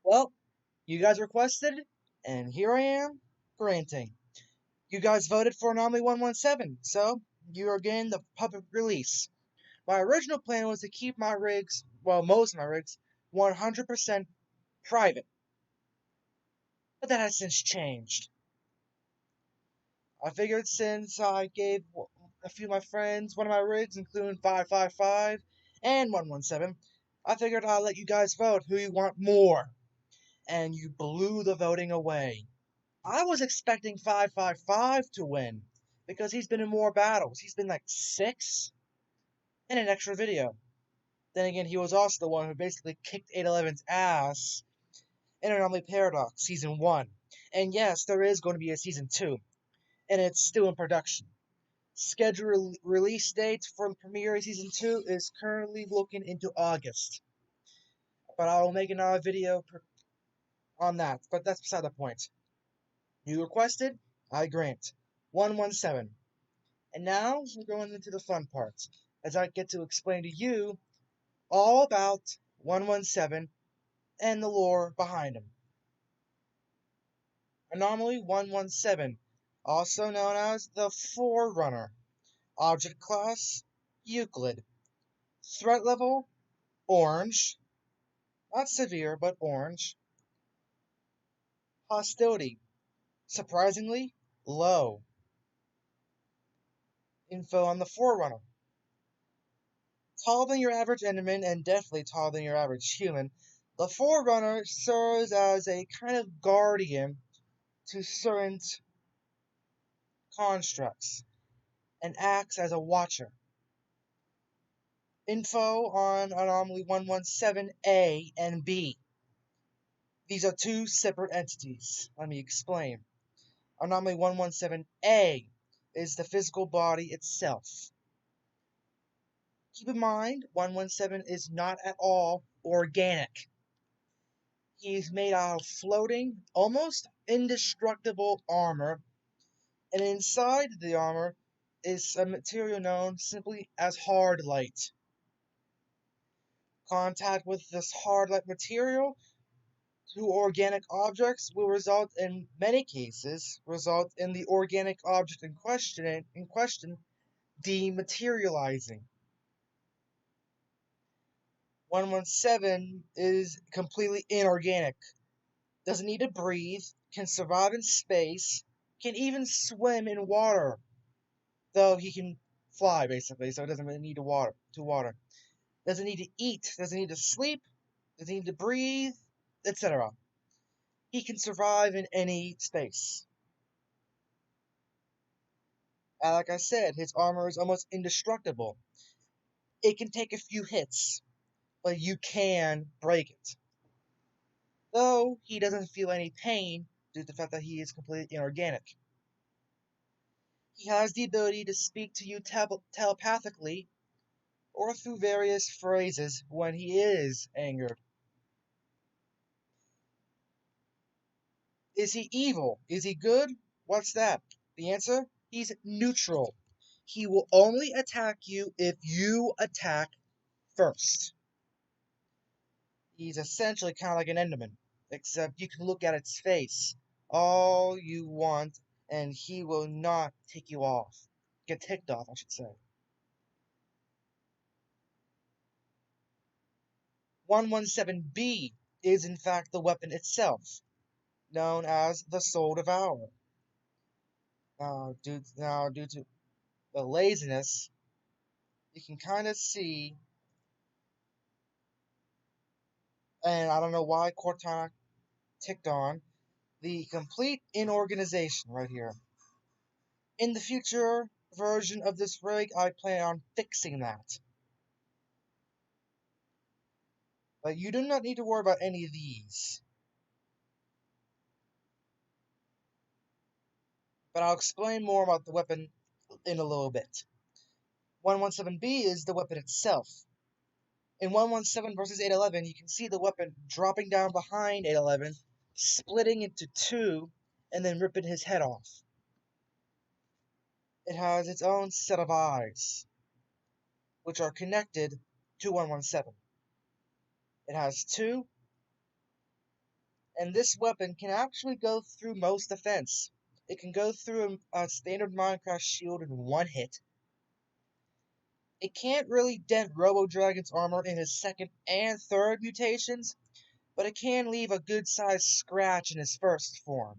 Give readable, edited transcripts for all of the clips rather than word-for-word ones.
Well, you guys requested, and here I am, granting. You guys voted for Anomaly 117, so you are getting the public release. My original plan was to keep my rigs, well, most of my rigs, 100% private, but that has since changed. I figured since I gave a few of my friends one of my rigs, including 555 and 117, I figured I'll let you guys vote who you want more. And you blew the voting away. I was expecting 555 to win because he's been in more battles. He's been like 6 in an extra video. Then again, he was also the one who basically kicked 811's ass in Anomaly Paradox Season 1. And yes, there is going to be a Season 2, and it's still in production. Scheduled release date for the premiere of Season 2 is currently looking into August. But I will make another video on that, but that's beside the point. You requested, I grant. 117. And now we're going into the fun parts, as I get to explain to you all about 117 and the lore behind him. Anomaly 117, also known as the Forerunner. Object class, Euclid. Threat level, orange. Not severe, but orange. Hostility, surprisingly, low. Info on the Forerunner. Taller than your average Enderman and definitely taller than your average human, the Forerunner serves as a kind of guardian to certain constructs and acts as a watcher. Info on Anomaly 117A and B. These are two separate entities. Let me explain. Anomaly 117A is the physical body itself. Keep in mind, 117 is not at all organic. He's made out of floating, almost indestructible armor, and inside the armor is a material known simply as hard light. Contact with this hard light material to organic objects will result in many cases in the organic object in question dematerializing. 117 is completely inorganic, doesn't need to breathe, can survive in space, can even swim in water, though he can fly basically, so it doesn't really need water. Doesn't need to eat, doesn't need to sleep, doesn't need to breathe, etc. He can survive in any space. And like I said, his armor is almost indestructible. It can take a few hits, but you can break it. Though he doesn't feel any pain due to the fact that he is completely inorganic. He has the ability to speak to you telepathically or through various phrases when he is angered. Is he evil? Is he good? What's that? The answer? He's neutral. He will only attack you if you attack first. He's essentially kind of like an Enderman, except you can look at its face all you want, and he will not tick you off. Get ticked off, I should say. 117B is in fact the weapon itself, known as the Soul Devourer. Due to the laziness, you can kind of see, and I don't know why Cortana ticked on, the complete inorganization right here. In the future version of this rig, I plan on fixing that. But you do not need to worry about any of these. But I'll explain more about the weapon in a little bit. 117B is the weapon itself. In 117 versus 811, you can see the weapon dropping down behind 811, splitting into two, and then ripping his head off. It has its own set of eyes, which are connected to 117. It has two And this weapon can actually go through most defense. It can go through a standard Minecraft shield in one hit. It can't really dent Robo Dragon's armor in his second and third mutations, but it can leave a good-sized scratch in his first form.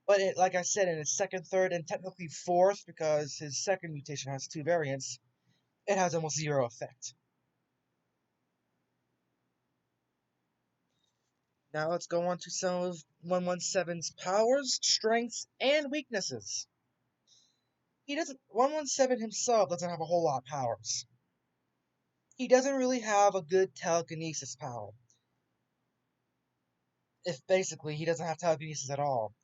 But like I said, in his second, third, and technically fourth, because his second mutation has two variants, it has almost zero effect. Now let's go on to some of 117's powers, strengths, and weaknesses. 117 himself doesn't have a whole lot of powers. He doesn't really have a good telekinesis power. If basically he doesn't have telekinesis at all.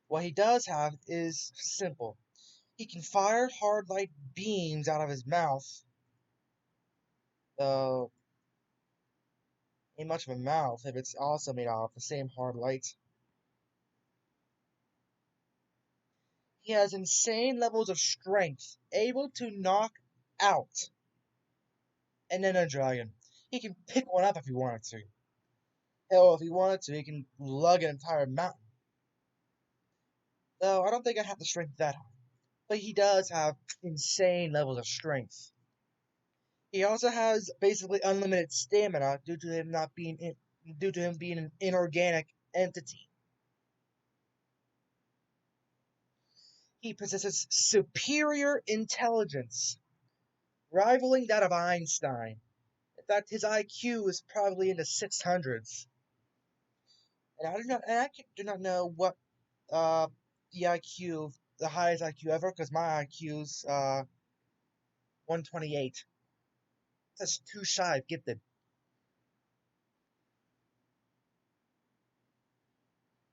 What he does have is simple. He can fire hard light beams out of his mouth. Though, ain't much of a mouth if it's also made out of the same hard light. He has insane levels of strength, able to knock out an Ender Dragon. He can pick one up if he wanted to. Hell, if he wanted to, he can lug an entire mountain. Though, I don't think I have the strength that high. But he does have insane levels of strength. He also has basically unlimited stamina due to him being an inorganic entity. He possesses superior intelligence, rivaling that of Einstein. In fact, his IQ is probably in the 600s. And I do not know what the IQ, the highest IQ ever, because my IQ's 128. That's too shy of gifted.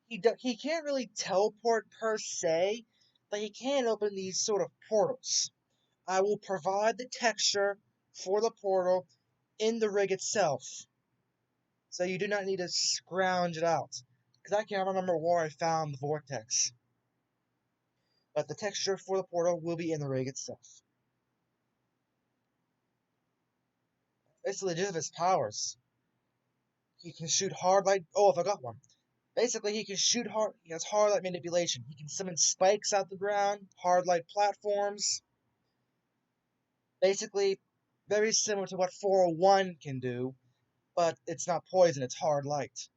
He can't really teleport per se, but he can open these sort of portals. I will provide the texture for the portal in the rig itself, so you do not need to scrounge it out. Because I can't remember where I found the Vortex. But the texture for the portal will be in the rig itself. Basically, just of his powers. He can shoot hard light. Oh, I forgot one. Basically, he can shoot hard. He has hard light manipulation. He can summon spikes out the ground, hard light platforms. Basically, very similar to what 401 can do, but it's not poison, it's hard light.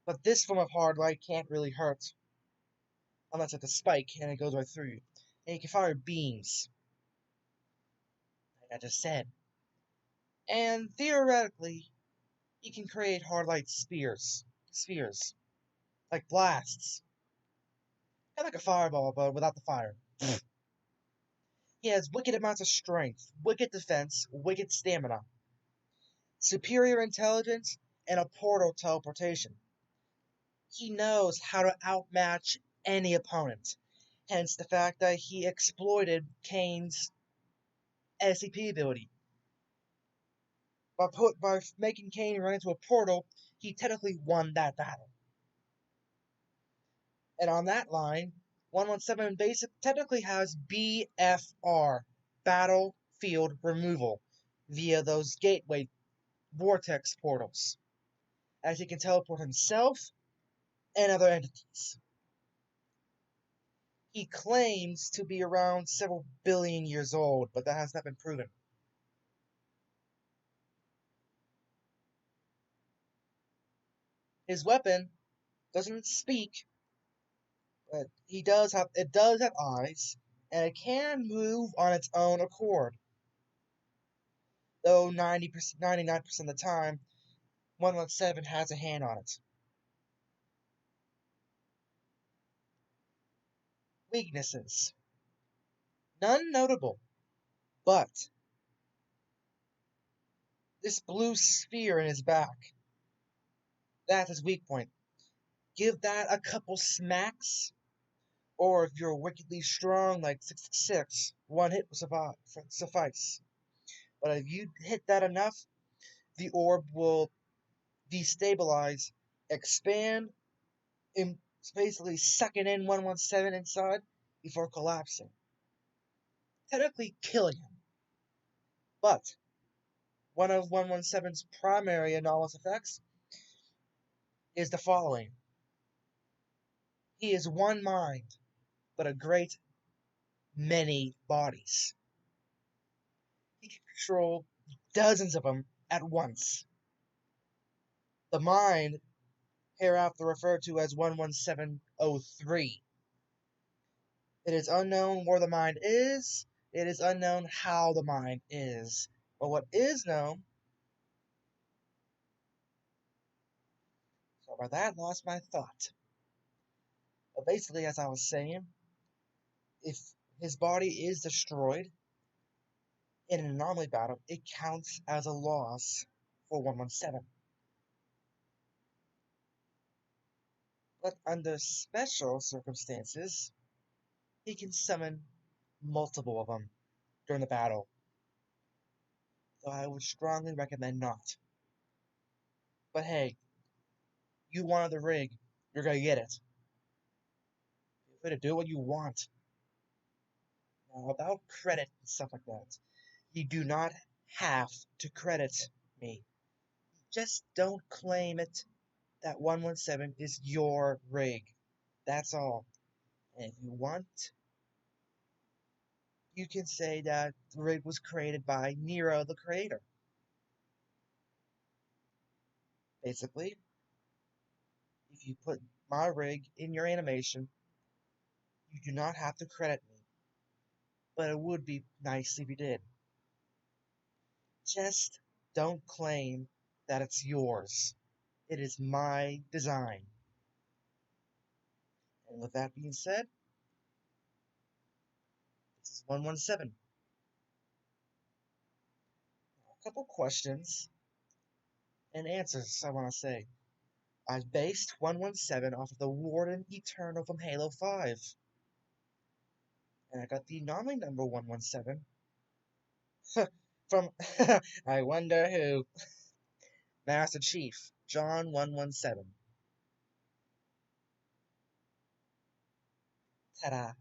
But this form of hard light can't really hurt unless it's a spike and it goes right through you. And you can fire beams, like I just said. And theoretically, you can create hard light spheres, like blasts. Kind of like a fireball, but without the fire. He has wicked amounts of strength, wicked defense, wicked stamina, superior intelligence, and a portal teleportation. He knows how to outmatch any opponent. Hence the fact that he exploited Kane's SCP ability. By making Kane run into a portal, he technically won that battle. And on that line, 117 basic technically has BFR, Battlefield Removal, via those gateway Vortex portals, as he can teleport himself and other entities. He claims to be around several billion years old, but that has not been proven. His weapon doesn't speak, but it does have eyes, and it can move on its own accord. Though 99% of the time, 117 has a hand on it. Weaknesses. None notable, but this blue sphere in his back. That's his weak point. Give that a couple smacks, or if you're wickedly strong like 666, one hit will suffice. But if you hit that enough, the orb will destabilize, expand, and basically sucking in 117 inside before collapsing. Technically killing him. But one of 117's primary anomalous effects is the following. He is one mind, but a great many bodies. He can control dozens of them at once. The mind, hereafter referred to as 11703. It is unknown where the mind is. It is unknown how the mind is. But what is known, so by that, lost my thought. But basically, as I was saying, if his body is destroyed in an anomaly battle, it counts as a loss for 117. But under special circumstances, he can summon multiple of them during the battle. So I would strongly recommend not. But hey, you wanted the rig, you're gonna get it. Feel free to do what you want. Now, about credit and stuff like that, you do not have to credit me. Just don't claim it that 117 is your rig. That's all. And if you want, you can say that the rig was created by Nero, the creator. Basically, if you put my rig in your animation, you do not have to credit me. But it would be nice if you did. Just don't claim that it's yours. It is my design. And with that being said, this is 117. A couple questions and answers I want to say. I based 117 off of the Warden Eternal from Halo 5. And I got the anomaly number 117 from I wonder who. Master Chief, John 117. Ta-da.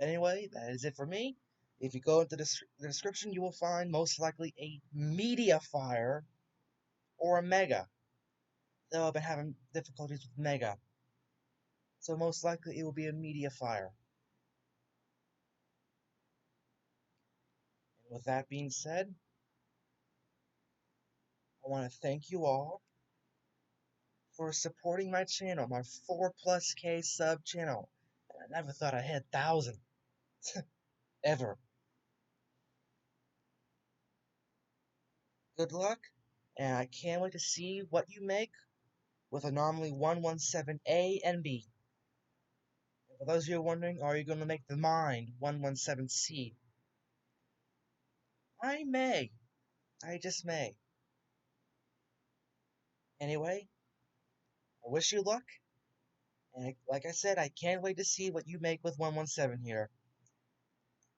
Anyway, that is it for me. If you go into the description, you will find most likely a media fire or a mega. Though I've been having difficulties with mega. So most likely it will be a media fire. And with that being said, I want to thank you all for supporting my channel, my 4+K sub channel. I never thought I'd hit 1,000. Ever. Good luck, and I can't wait to see what you make with Anomaly 117A and B. And for those of you wondering, are you going to make the Mind 117C? I may. I just may. Anyway, I wish you luck, and like I said, I can't wait to see what you make with 117 here.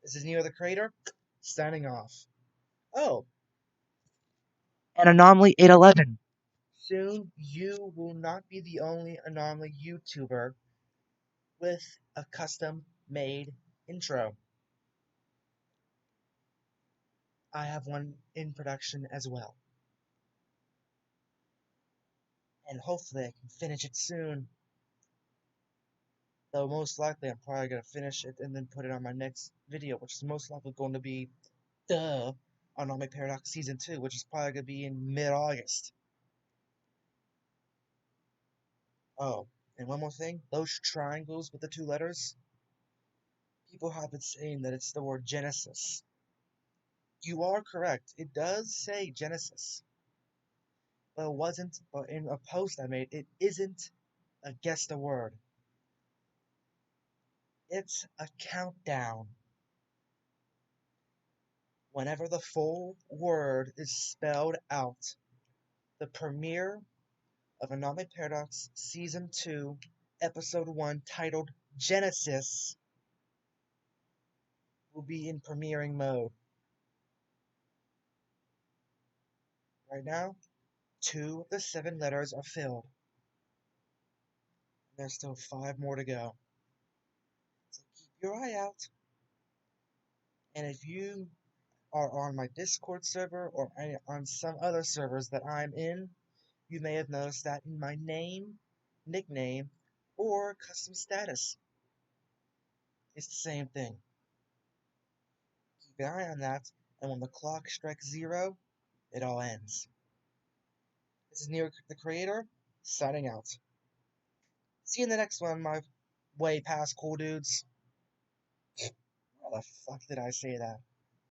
This is Neo the Creator, signing off. Oh, and Anomaly 811. Soon, you will not be the only Anomaly YouTuber with a custom-made intro. I have one in production as well. And hopefully I can finish it soon. Though most likely I'm probably going to finish it and then put it on my next video, which is most likely going to be, Anomaly Paradox Season 2, which is probably going to be in mid-August. Oh, and one more thing, those triangles with the 2 letters, people have been saying that it's the word Genesis. You are correct, it does say Genesis. But it wasn't, but in a post I made, it isn't a guess the word. It's a countdown. Whenever the full word is spelled out, the premiere of Anomaly Paradox Season 2, Episode 1, titled Genesis, will be in premiering mode. Right now, 2 of the 7 letters are filled. There's still 5 more to go. So keep your eye out. And if you are on my Discord server or on some other servers that I'm in, you may have noticed that in my name, nickname, or custom status. It's the same thing. Keep an eye on that, and when the clock strikes 0, it all ends. This is Neo the Creator, signing out. See you in the next one, my way past cool dudes. How the fuck did I say that?